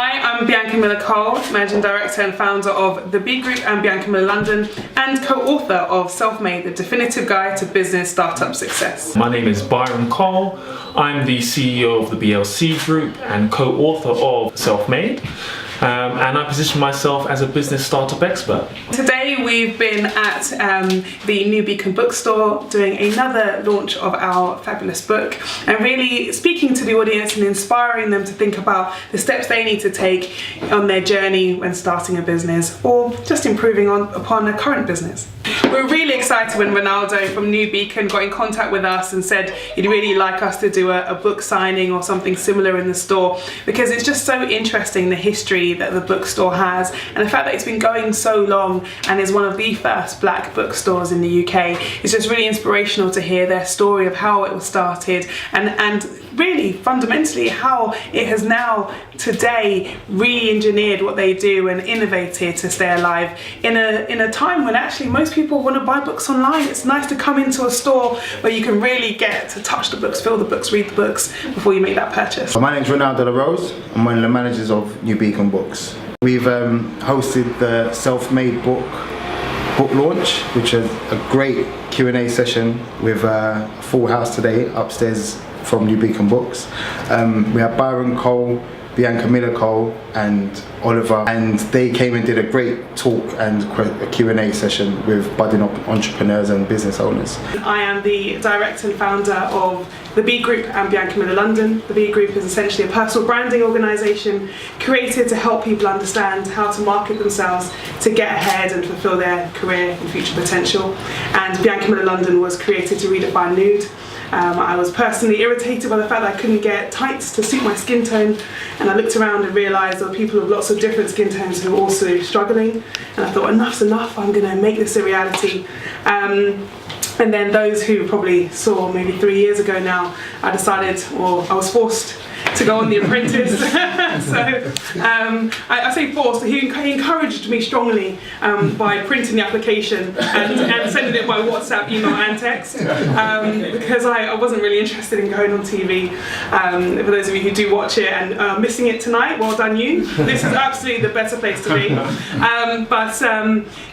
Hi, I'm Bianca Miller-Cole, Managing Director and founder of The B Group and Bianca Miller London, and co-author of Self-Made, the definitive guide to business startup success. My name is Byron Cole. I'm the CEO of the BLC Group and co-author of Self-Made. And I position myself as a business startup expert. Today we've been at the New Beacon bookstore doing another launch of our fabulous book and really speaking to the audience and inspiring them to think about the steps they need to take on their journey when starting a business or just improving upon a current business. We're really excited when Ronaldo from New Beacon got in contact with us and said he'd really like us to do a book signing or something similar in the store, because it's just so interesting, the history that the bookstore has and the fact that it's been going so long and is one of the first black bookstores in the UK. It's just really inspirational to hear their story of how it was started and really fundamentally how it has now today re-engineered what they do and innovated to stay alive in a time when actually most people want to buy books online. It's nice to come into a store where you can really get to touch the books, feel the books, read the books before you make that purchase. My name's Ronaldo La Rose. I'm one of the managers of New Beacon Books. We've hosted the Self-Made book launch, which is a great Q&A session with a full house today upstairs from New Beacon Books. We have Byron Cole, Bianca Miller-Cole and Oliver, and they came and did a great talk and a Q&A session with budding entrepreneurs and business owners. I am the director and founder of The B Group and Bianca Miller London. The B Group is essentially a personal branding organisation created to help people understand how to market themselves to get ahead and fulfil their career and future potential. And Bianca Miller London was created to redefine nude. I was personally irritated by the fact that I couldn't get tights to suit my skin tone, and I looked around and realised there were people with lots of different skin tones who were also struggling, and I thought enough's enough, I'm going to make this a reality. And then those who probably saw maybe 3 years ago now, I decided, or I was forced to go on The Apprentice. I say forced, he encouraged me strongly by printing the application and sending it by WhatsApp, email and text, because I wasn't really interested in going on TV. For those of you who do watch it and are missing it tonight, well done you. This is absolutely the better place to be.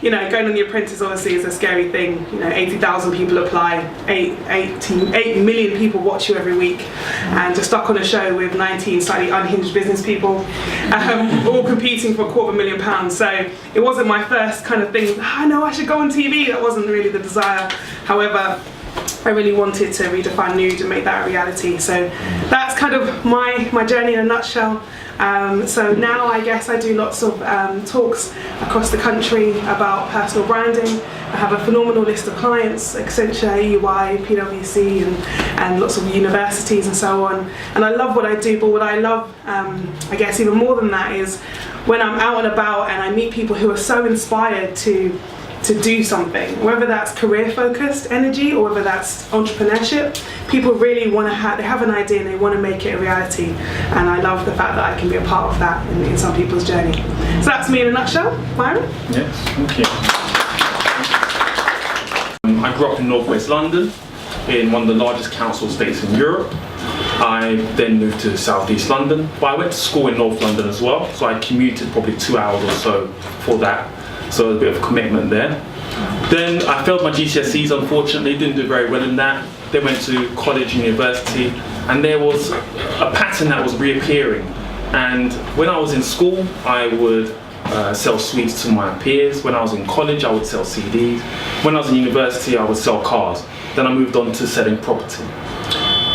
You know, going on The Apprentice obviously is a scary thing. You know, 80,000 people apply, 8 million people watch you every week, and you're stuck on a show with 19 slightly unhinged business people, all competing for £250,000. So it wasn't my first kind of thing, I know I should go on TV, that wasn't really the desire. However, I really wanted to redefine nude and make that a reality. So that's kind of my journey in a nutshell. So now I guess I do lots of talks across the country about personal branding. I have a phenomenal list of clients, Accenture, EY, PwC and lots of universities and so on. And I love what I do, but what I love, I guess even more than that, is when I'm out and about and I meet people who are so inspired to do something, whether that's career focused energy or whether that's entrepreneurship. People really want to they have an idea and they want to make it a reality, and I love the fact that I can be a part of that in some people's journey. So that's me in a nutshell. Byron? Yes, thank you. I grew up in northwest London, in one of the largest council estates in Europe. I then moved to southeast London, but I went to school in North London as well, so I commuted probably 2 hours or so for that. So a bit of a commitment there. Then I failed my GCSEs, unfortunately, didn't do very well in that. Then went to college and university, and there was a pattern that was reappearing. And when I was in school, I would sell sweets to my peers. When I was in college, I would sell CDs. When I was in university, I would sell cars. Then I moved on to selling property.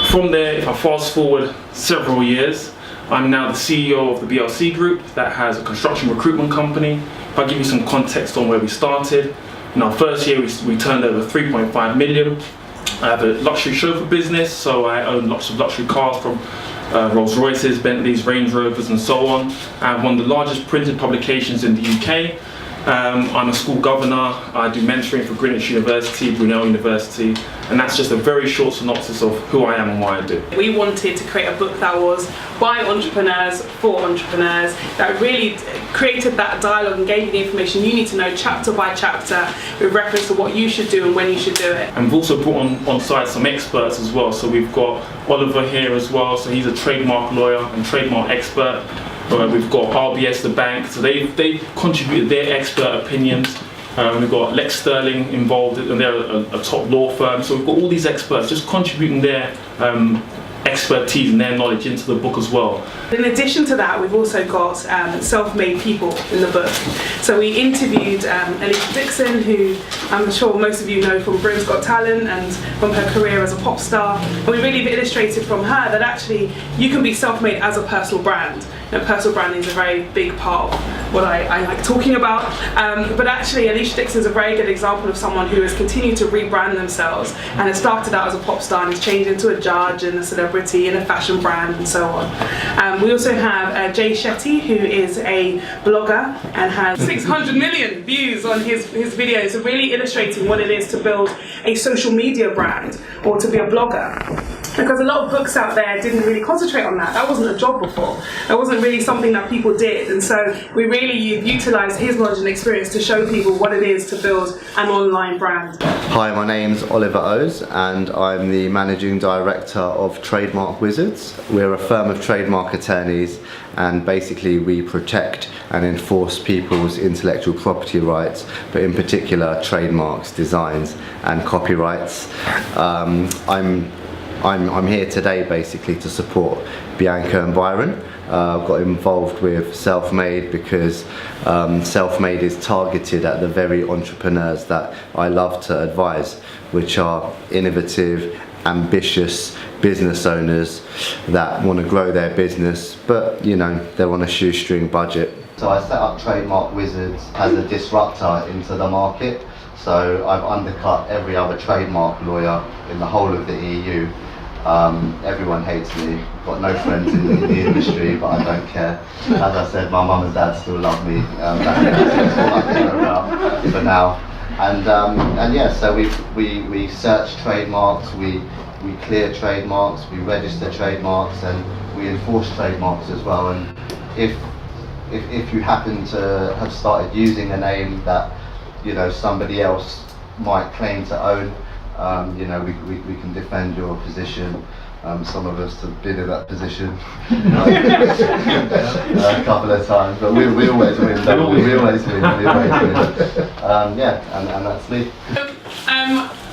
From there, if I fast forward several years, I'm now the CEO of the BLC Group that has a construction recruitment company. If I give you some context on where we started, in our first year we turned over 3.5 million. I have a luxury chauffeur business, so I own lots of luxury cars from Rolls Royces, Bentleys, Range Rovers and so on. I have one of the largest printed publications in the UK. I'm a school governor, I do mentoring for Greenwich University, Brunel University, and that's just a very short synopsis of who I am and what I do. We wanted to create a book that was by entrepreneurs, for entrepreneurs, that really created that dialogue and gave you the information you need to know chapter by chapter with reference to what you should do and when you should do it. And we've also brought on site some experts as well, so we've got Oliver here as well, so he's a trademark lawyer and trademark expert. We've got RBS, the bank, so they contributed their expert opinions. We've got Lex Sterling involved, and they're a top law firm. So we've got all these experts just contributing their expertise and their knowledge into the book as well. In addition to that, we've also got self-made people in the book. So we interviewed Alicia Dixon, who I'm sure most of you know from Britain's Got Talent and from her career as a pop star. And we really illustrated from her that actually you can be self-made as a personal brand. Personal branding is a very big part of what I like talking about. But actually, Alicia Dixon is a very good example of someone who has continued to rebrand themselves and has started out as a pop star and has changed into a judge and a celebrity and a fashion brand and so on. We also have Jay Shetty, who is a blogger and has 600 million views on his videos, so really illustrating what it is to build a social media brand or to be a blogger. Because a lot of books out there didn't really concentrate on that. That wasn't a job before. That wasn't really something that people did. And so we really utilised his knowledge and experience to show people what it is to build an online brand. Hi, my name's Oliver Ows and I'm the Managing Director of Trademark Wizards. We're a firm of trademark attorneys and basically we protect and enforce people's intellectual property rights, but in particular trademarks, designs and copyrights. I'm here today basically to support Bianca and Byron. I've got involved with Self-Made because Self-Made is targeted at the very entrepreneurs that I love to advise, which are innovative, ambitious business owners that want to grow their business, but you know, they're on a shoestring budget. So I set up Trademark Wizards as a disruptor into the market. So I've undercut every other trademark lawyer in the whole of the EU. Everyone hates me, got no friends in the industry, but I don't care. As I said, my mum and dad still love me. That's all I care about for now. And yeah, so we search trademarks, we clear trademarks, we register trademarks, and we enforce trademarks as well. And if you happen to have started using a name that somebody else might claim to own, we can defend your position. Some of us have been in that position a couple of times, but we always win. We always win. Yeah, and that's me.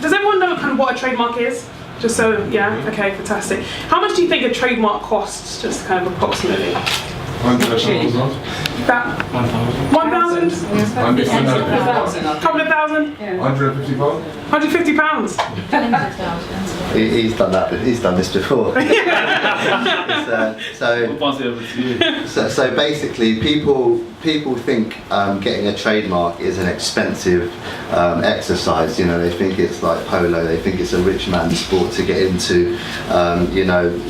Does everyone know kind of what a trademark is? Just so, yeah, okay, fantastic. How much do you think a trademark costs, just kind of approximately? 100,000. That 1,000? Couple of thousand? £150. £150. He's done that. He's done this before. So basically, people think getting a trademark is an expensive exercise. They think it's like polo. They think it's a rich man's sport to get into.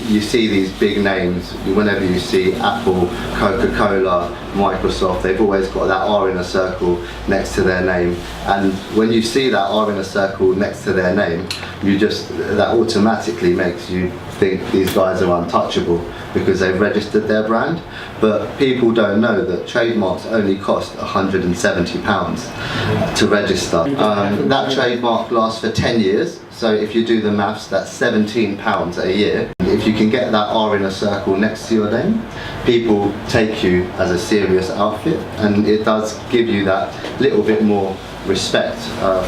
You see these big names whenever you see Apple, Coca-Cola, Microsoft. They've always got that R in a circle next to their name, and when you see that R in a circle next to their name, that automatically makes you think these guys are untouchable because they've registered their brand. But people don't know that trademarks only cost £170 to register. That trademark lasts for 10 years. So if you do the maths, that's £17 a year. If you can get that R in a circle next to your name, people take you as a serious outfit, and it does give you that little bit more respect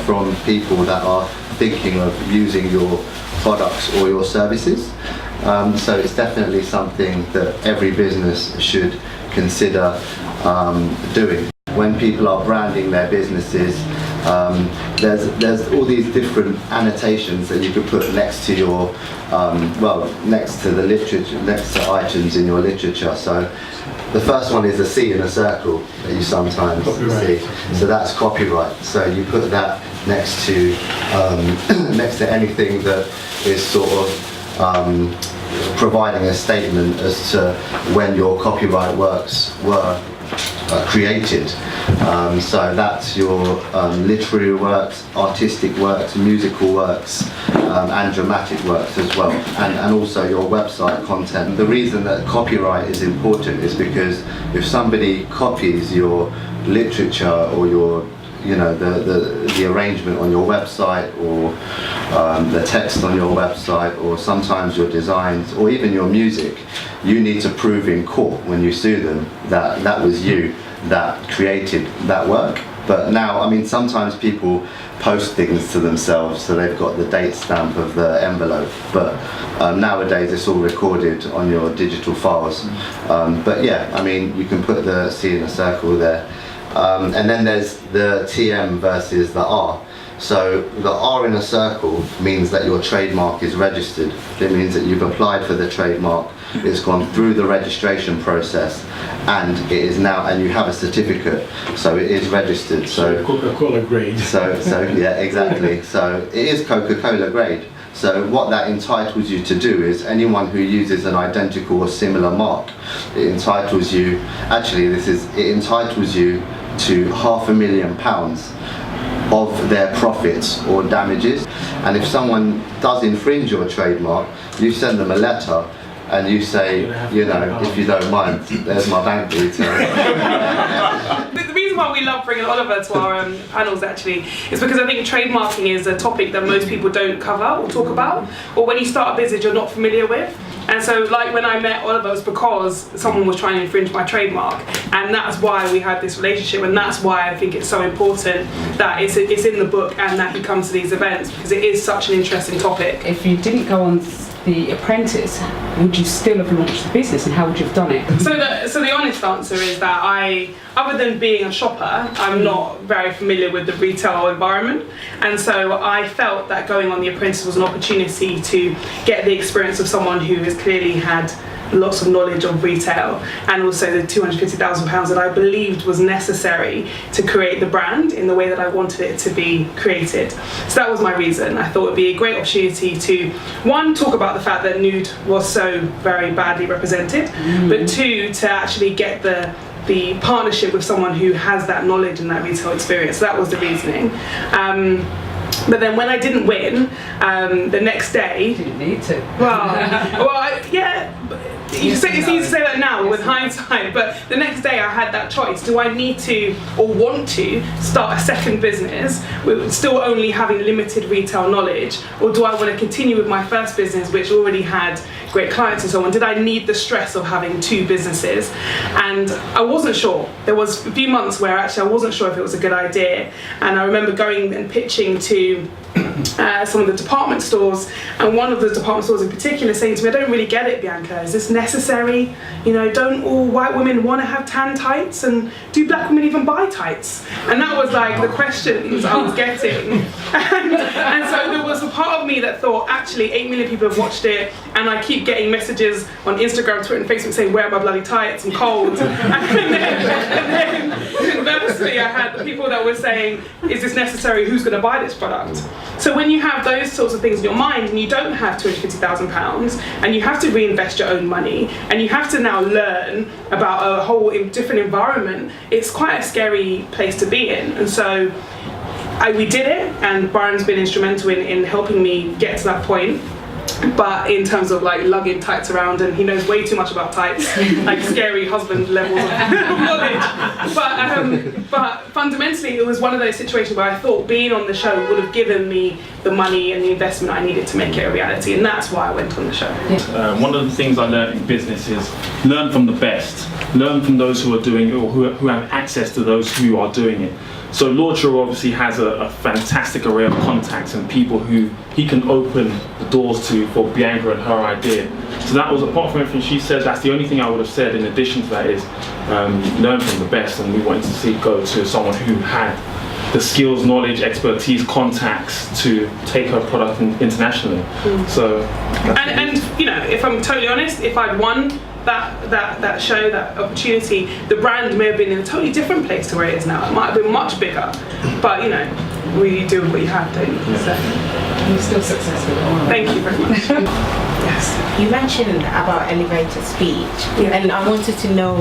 from people that are thinking of using your products or your services. So it's definitely something that every business should consider doing. When people are branding their businesses, there's all these different annotations that you could put next to your, next to the literature, next to items in your literature. So the first one is a C in a circle that you sometimes see. So that's copyright. So you put that next to anything that is sort of providing a statement as to when your copyright works were created. So that's your literary works, artistic works, musical works, and dramatic works as well, and also your website content. The reason that copyright is important is because if somebody copies your literature or your you know, the arrangement on your website, or the text on your website, or sometimes your designs, or even your music, you need to prove in court when you sue them that that was you that created that work. But now, I mean, sometimes people post things to themselves, so they've got the date stamp of the envelope, but nowadays it's all recorded on your digital files. But yeah, I mean, you can put the C in a circle there. And then there's the TM versus the R. So the R in a circle means that your trademark is registered. It means that you've applied for the trademark, it's gone through the registration process, and it is now, and you have a certificate, so it is registered. So Coca-Cola grade. So yeah, exactly. So it is Coca-Cola grade. So what that entitles you to do is anyone who uses an identical or similar mark, it entitles you, actually it entitles you to £500,000 of their profits or damages. And if someone does infringe your trademark, you send them a letter and you say, you know, if you don't mind, there's my bank details. The reason why we love bringing Oliver to our panels actually is because I think trademarking is a topic that most people don't cover or talk about, or when you start a business you're not familiar with. And so like when I met Oliver, it was because someone was trying to infringe my trademark, and that's why we had this relationship, and that's why I think it's so important that it's in the book and that he comes to these events, because it is such an interesting topic. If you didn't go on The Apprentice, would you still have launched the business, and how would you have done it? So the honest answer is that other than being a shopper, I'm not very familiar with the retail environment, and so I felt that going on The Apprentice was an opportunity to get the experience of someone who has clearly had lots of knowledge of retail, and also the £250,000 that I believed was necessary to create the brand in the way that I wanted it to be created. So that was my reason. I thought it would be a great opportunity to, one, talk about the fact that nude was so very badly represented, but two, to actually get the partnership with someone who has that knowledge and that retail experience. So that was the reasoning. But then when I didn't win, the next day... You didn't need to. Yeah. It's easy to say that now with hindsight, but the next day I had that choice. Do I need to or want to start a second business with still only having limited retail knowledge, or do I want to continue with my first business which already had great clients and so on? Did I need the stress of having two businesses? And I wasn't sure. There was a few months where actually I wasn't sure if it was a good idea, and I remember going and pitching to some of the department stores, and one of the department stores in particular saying to me, I don't really get it, Bianca, is this necessary? You know, don't all white women want to have tan tights, and do black women even buy tights? And that was like the questions I was getting. And so there was a part of me that thought, actually 8 million people have watched it, and I keep getting messages on Instagram, Twitter and Facebook saying, where are my bloody tights, I'm cold. and then conversely I had the people that were saying, is this necessary, who's going to buy this product? So when you have those sorts of things in your mind, and you don't have £250,000, and you have to reinvest your own money, and you have to now learn about a whole different environment, it's quite a scary place to be in. And so we did it, and Byron's been instrumental in helping me get to that point. But in terms of like lugging tights around, and he knows way too much about tights, like scary husband levels of knowledge. But fundamentally, it was one of those situations where I thought being on the show would have given me the money and the investment I needed to make it a reality, and that's why I went on the show. One of the things I learned in business is learn from the best, learn from those who are doing it, or who have access to those who are doing it. So Lord Shaw obviously has a fantastic array of contacts and people who he can open the doors to for Bianca and her idea. So that was, apart from everything she said, that's the only thing I would have said in addition to that is learn from the best, and we wanted to see go to someone who had the skills, knowledge, expertise, contacts to take her product internationally. So, and you know, if I'm totally honest, if I'd won that show, that opportunity, the brand may have been in a totally different place to where it is now. It might have been much bigger, but you know, we do what you have, don't you? So, You're still successful. thank you very much. Yes. You mentioned about elevator speech, and I wanted to know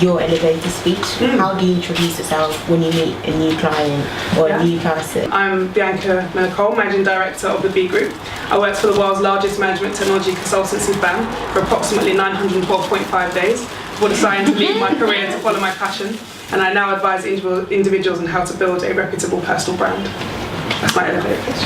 your elevator speech. How do you introduce yourself when you meet a new client or a new person? I'm Bianca Miller-Cole, Managing Director of the B Group. I worked for the world's largest management technology consultancy firm for approximately 912.5 days before deciding to leave my career to follow my passion. and I now advise individuals on how to build a reputable personal brand. That's my elevator pitch.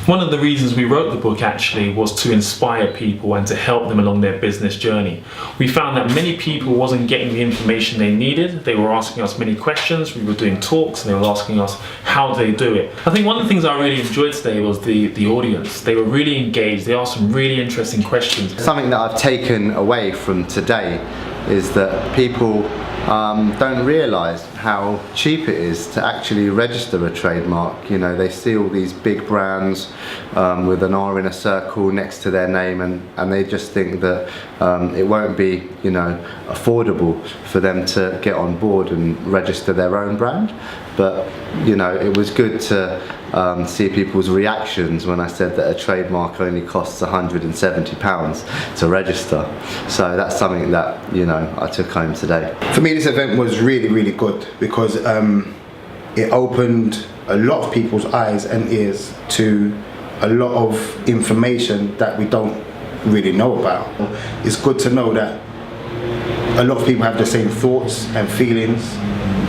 One of the reasons we wrote the book actually was to inspire people and to help them along their business journey. We found that many people wasn't getting the information they needed. They were asking us many questions. We were doing talks and they were asking us how do they do it. I think one of the things I really enjoyed today was the audience. They were really engaged. They asked some really interesting questions. Something that I've taken away from today is that people don't realise how cheap it is to actually register a trademark. You know, they see all these big brands with an R in a circle next to their name, and they just think that it won't be, you know, affordable for them to get on board and register their own brand. But, you know, it was good to see people's reactions when I said that a trademark only costs £170 to register. So that's something that, you know, I took home today. For me, this event was really, really good because it opened a lot of people's eyes and ears to a lot of information that we don't really know about. It's good to know that a lot of people have the same thoughts and feelings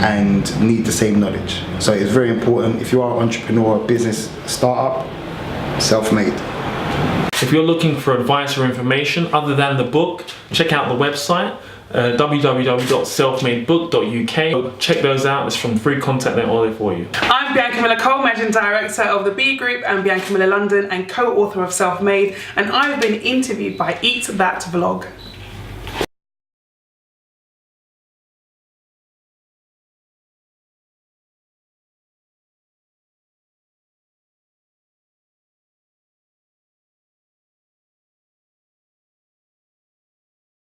and need the same knowledge. So it's very important if you are an entrepreneur, business, startup, self-made. If you're looking for advice or information other than the book, check out the website www.selfmadebook.uk. Check those out. It's from free content they're all there for you. I'm Bianca Miller-Cole, Managing Director of the B Group and Bianca Miller London and co-author of Self Made, and I've been interviewed by Eat That Vlog.